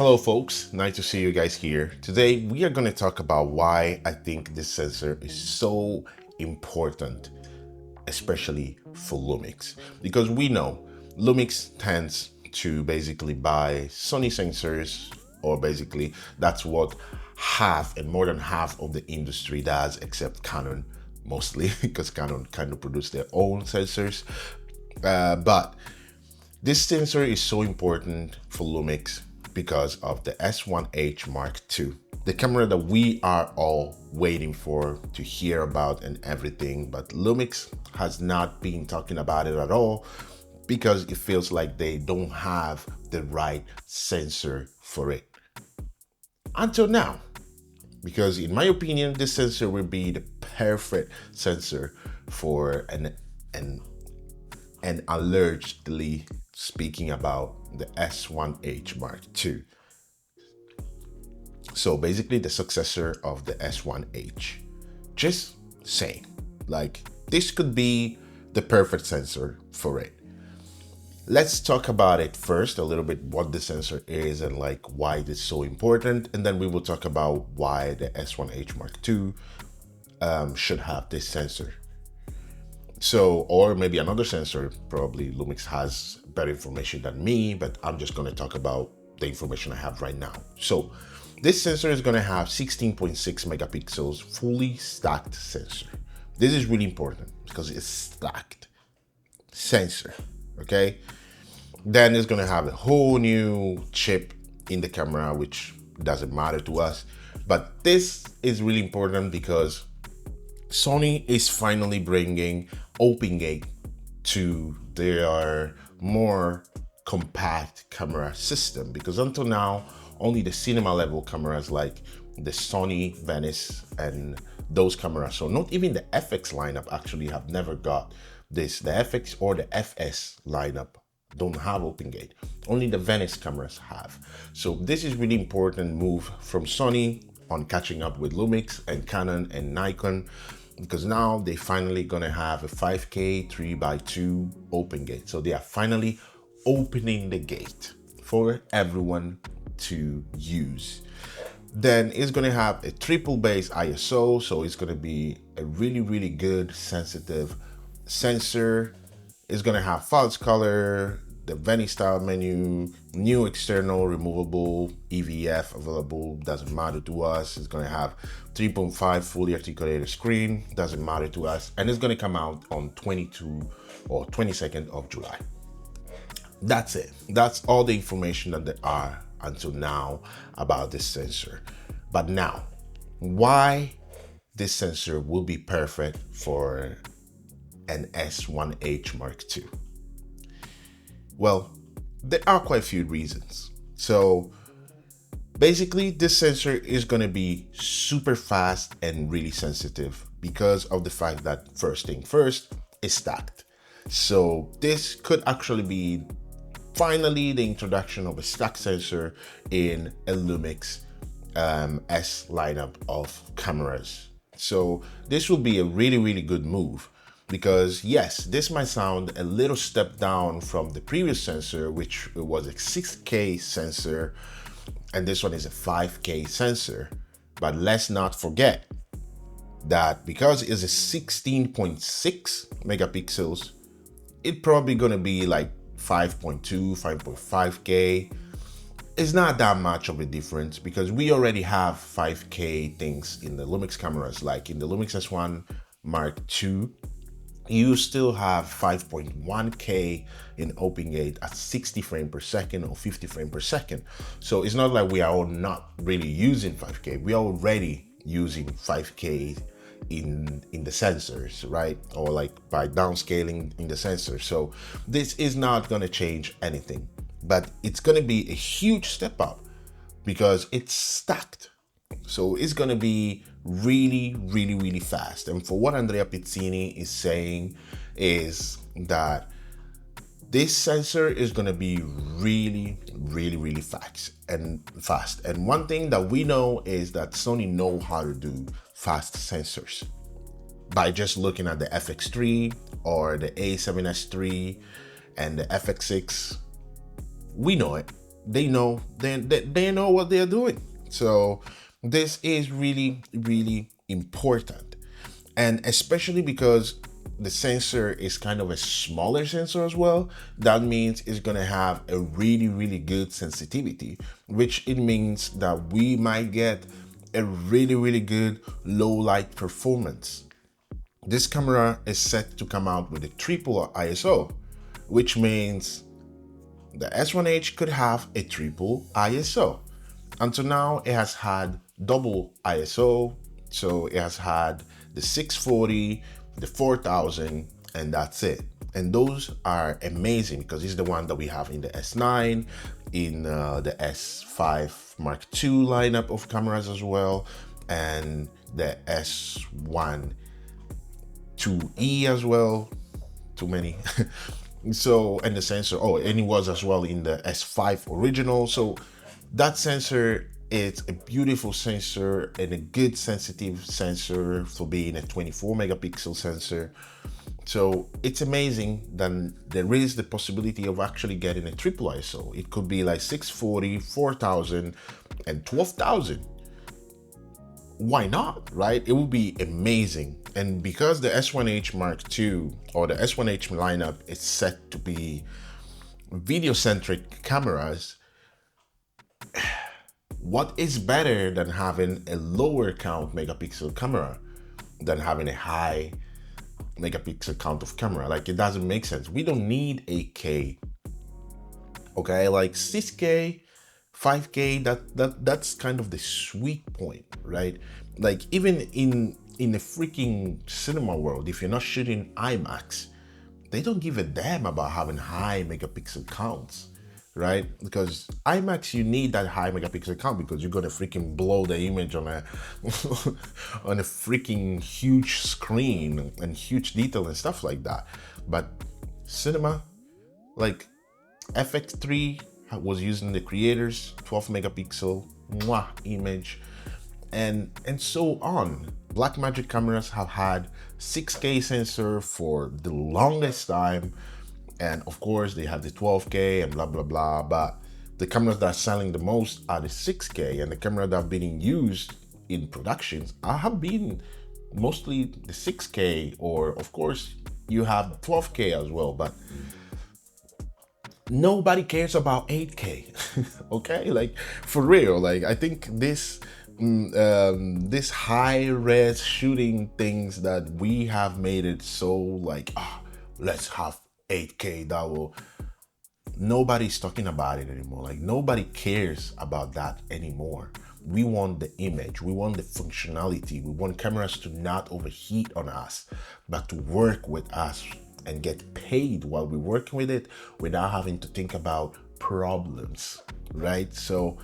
Hello folks, nice to see you guys here. Today we are going to talk about why I think this sensor is so important, especially for Lumix. Because we know Lumix tends to basically buy Sony sensors, or basically that's what half and more than half of the industry does, except Canon mostly, because Canon kind of produce their own sensors. But this sensor is so important for Lumix because of the S1H Mark II, the camera that we are all waiting for to hear about and everything, but Lumix has not been talking about it at all because it feels like they don't have the right sensor for it. Until now, because in my opinion, this sensor will be the perfect sensor for an allegedly speaking about the S1H Mark II. So basically the successor of the S1H. Just saying, like, this could be the perfect sensor for it. Let's talk about it first, a little bit what the sensor is and like why it is so important. And then we will talk about why the S1H Mark II should have this sensor. So, or maybe another sensor, probably Lumix has better information than me, but I'm just going to talk about the information I have right now. So this sensor is going to have 16.6 megapixels, fully stacked sensor. This is really important because it's stacked sensor, okay? Then it's going to have a whole new chip in the camera, which doesn't matter to us. But this is really important because Sony is finally bringing open gate to their more compact camera system, because until now only the cinema level cameras like the Sony Venice and those cameras, so not even the FX lineup actually have never got this. The FX or the FS lineup don't have open gate, only the Venice cameras have. So this is really important move from Sony on catching up with Lumix and Canon and Nikon, because now they finally gonna have a 5K 3x2 open gate. So they are finally opening the gate for everyone to use. Then it's gonna have a triple base ISO, so it's gonna be a really good sensitive sensor. It's gonna have false color, the Venice style menu, new external removable EVF available, doesn't matter to us. It's gonna have 3.5 fully articulated screen, doesn't matter to us, and it's gonna come out on 22 or 22nd of July. That's it. That's all the information that there are until now about this sensor. But now, why this sensor will be perfect for an S1H Mark II? Well, there are quite a few reasons. So basically, this sensor is going to be super fast and really sensitive because of the fact that, first thing first, it's stacked. So this could actually be finally the introduction of a stack sensor in a Lumix S lineup of cameras. So this will be a really good move, because yes, this might sound a little step down from the previous sensor, which was a 6K sensor, and this one is a 5K sensor. But let's not forget that because it's a 16.6 megapixels, it's probably gonna be like 5.2, 5.5K. It's not that much of a difference because we already have 5K things in the Lumix cameras. Like in the Lumix S1 Mark II, you still have 5.1K in open gate at 60 frames per second or 50 frames per second. So it's not like we are all not really using 5K. We are already using 5K in the sensors, right? Or like by downscaling in the sensors. So this is not going to change anything, but it's going to be a huge step up because it's stacked. So it's going to be really fast. And for what Andrea Pizzini is saying is that this sensor is going to be really fast. And one thing that we know is that Sony know how to do fast sensors by just looking at the FX3 or the A7S III and the FX6. We know it. they know they know what they're doing. So this is really, really important. And especially because the sensor is kind of a smaller sensor as well, that means it's gonna have a really, really good sensitivity, which it means that we might get a really, really good low light performance. This camera is set to come out with a triple ISO, which means the S1H could have a triple ISO. Until now, it has had double ISO, so it has had the 640, the 4000, and that's it. And those are amazing because it's the one that we have in the S9, in the S5 Mark II lineup of cameras as well, and the S1 2E as well. Too many. So, and the sensor, oh, and it was as well in the S5 original. So that sensor, it's a beautiful sensor and a good sensitive sensor for being a 24 megapixel sensor. So it's amazing that there is the possibility of actually getting a triple ISO. It could be like 640, 4000, and 12,000. Why not, right? It would be amazing. And because the S1H Mark II or the S1H lineup is set to be video-centric cameras, what is better than having a lower count megapixel camera than having a high megapixel count of camera? Like, it doesn't make sense. We don't need 8K, okay? Like 6K, 5K, that's kind of the sweet point, right? Like, even in the freaking cinema world, if you're not shooting IMAX, they don't give a damn about having high megapixel counts, right? Because IMAX, you need that high megapixel count because you're gonna freaking blow the image on a on a freaking huge screen and huge detail and stuff like that. But cinema, like FX3 was using the creators 12 megapixel image, and so on. Blackmagic cameras have had 6K sensor for the longest time, and of course they have the 12K and blah blah blah, but the cameras that are selling the most are the 6K, and the camera that have been used in productions have been mostly the 6K, or of course you have 12K as well, but nobody cares about 8K. Okay, like for real. Like, I think this this high res shooting things that we have made it so like, let's have 8K, that will, nobody's talking about it anymore. Like, nobody cares about that anymore. We want the image, we want the functionality, we want cameras to not overheat on us, but to work with us and get paid while we're working with it without having to think about problems, right? So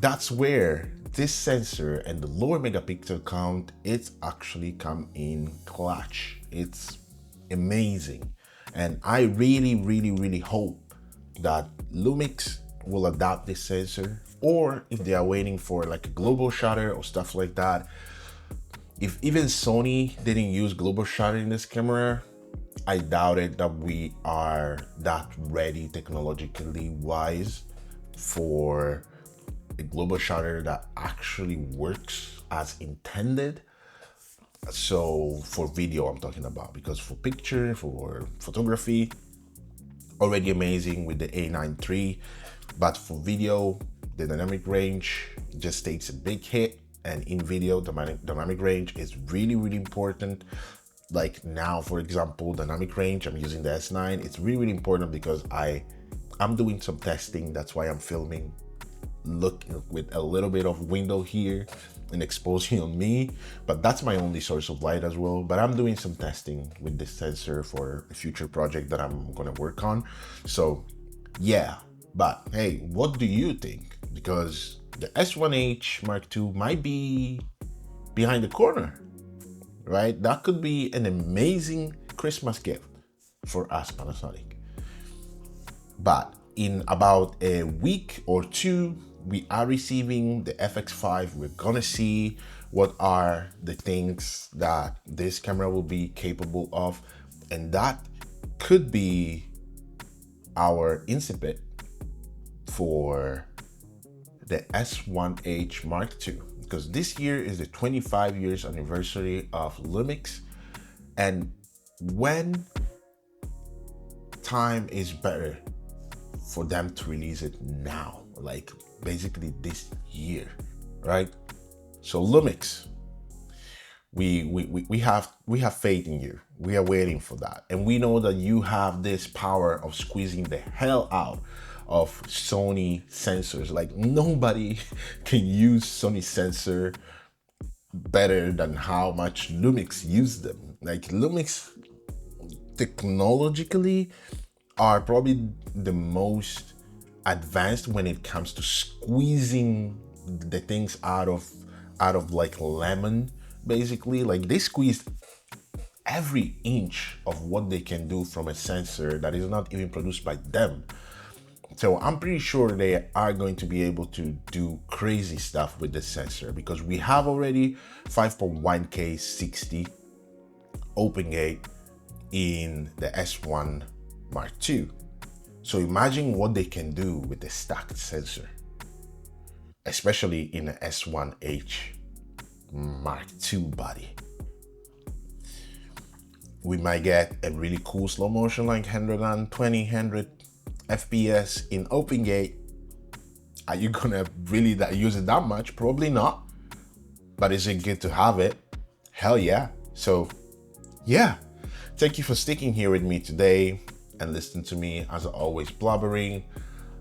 that's where this sensor and the lower megapixel count, it's actually come in clutch. It's amazing. And I really, really, really hope that Lumix will adopt this sensor, or if they are waiting for like a global shutter or stuff like that. If even Sony didn't use global shutter in this camera, I doubt it that we are that ready technologically wise for a global shutter that actually works as intended. So for video I'm talking about, because for picture, for photography, already amazing with the A9 III, but for video, the dynamic range just takes a big hit. And in video, dynamic range is really, really important. Like now, for example, dynamic range, I'm using the S9. It's really, really important because I'm doing some testing. That's why I'm filming, look with a little bit of window here and exposing on me, but that's my only source of light as well. But I'm doing some testing with this sensor for a future project that I'm gonna work on. So yeah, but hey, what do you think? Because the S1H Mark II might be behind the corner, right? That could be an amazing Christmas gift for us, Panasonic. But in about a week or two, we are receiving the FX5. We're gonna see what are the things that this camera will be capable of, and that could be our incipit for the S1H Mark II, because this year is the 25 years anniversary of Lumix, and when time is better for them to release it now, like basically this year, right? So Lumix, we have faith in you. We are waiting for that, and we know that you have this power of squeezing the hell out of Sony sensors. Like nobody can use Sony sensor better than how much Lumix use them. Like Lumix technologically are probably the most advanced when it comes to squeezing the things out of like lemon, basically. Like they squeezed every inch of what they can do from a sensor that is not even produced by them. So I'm pretty sure they are going to be able to do crazy stuff with this sensor, because we have already 5.1K 60 open gate in the S1 Mark II. So imagine what they can do with the stacked sensor, especially in the S1H Mark II body. We might get a really cool slow motion, like 100 FPS in open gate. Are you gonna really use it that much? Probably not. But is it good to have it? Hell yeah. So yeah, thank you for sticking here with me today and listening to me as always blabbering.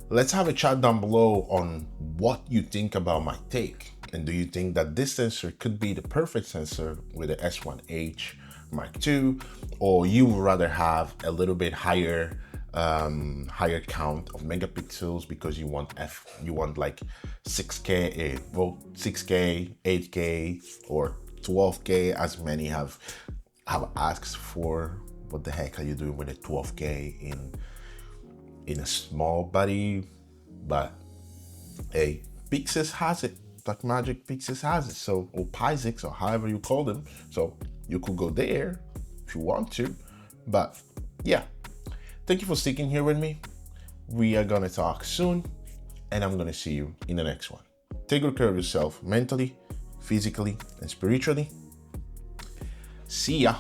Let's have a chat down below on what you think about my take, and do you think that this sensor could be the perfect sensor with the S1H Mark II, or you would rather have a little bit higher count of megapixels because you want like 6K, 6K, 8K, or 12K, as many have asked for. What the heck are you doing with a 12K in a small body? But hey, Pixis has it. Blackmagic Pixis has it. So, or Pixis, or however you call them. So you could go there if you want to. But yeah, thank you for sticking here with me. We are gonna talk soon, and I'm gonna see you in the next one. Take good care of yourself mentally, physically, and spiritually. See ya.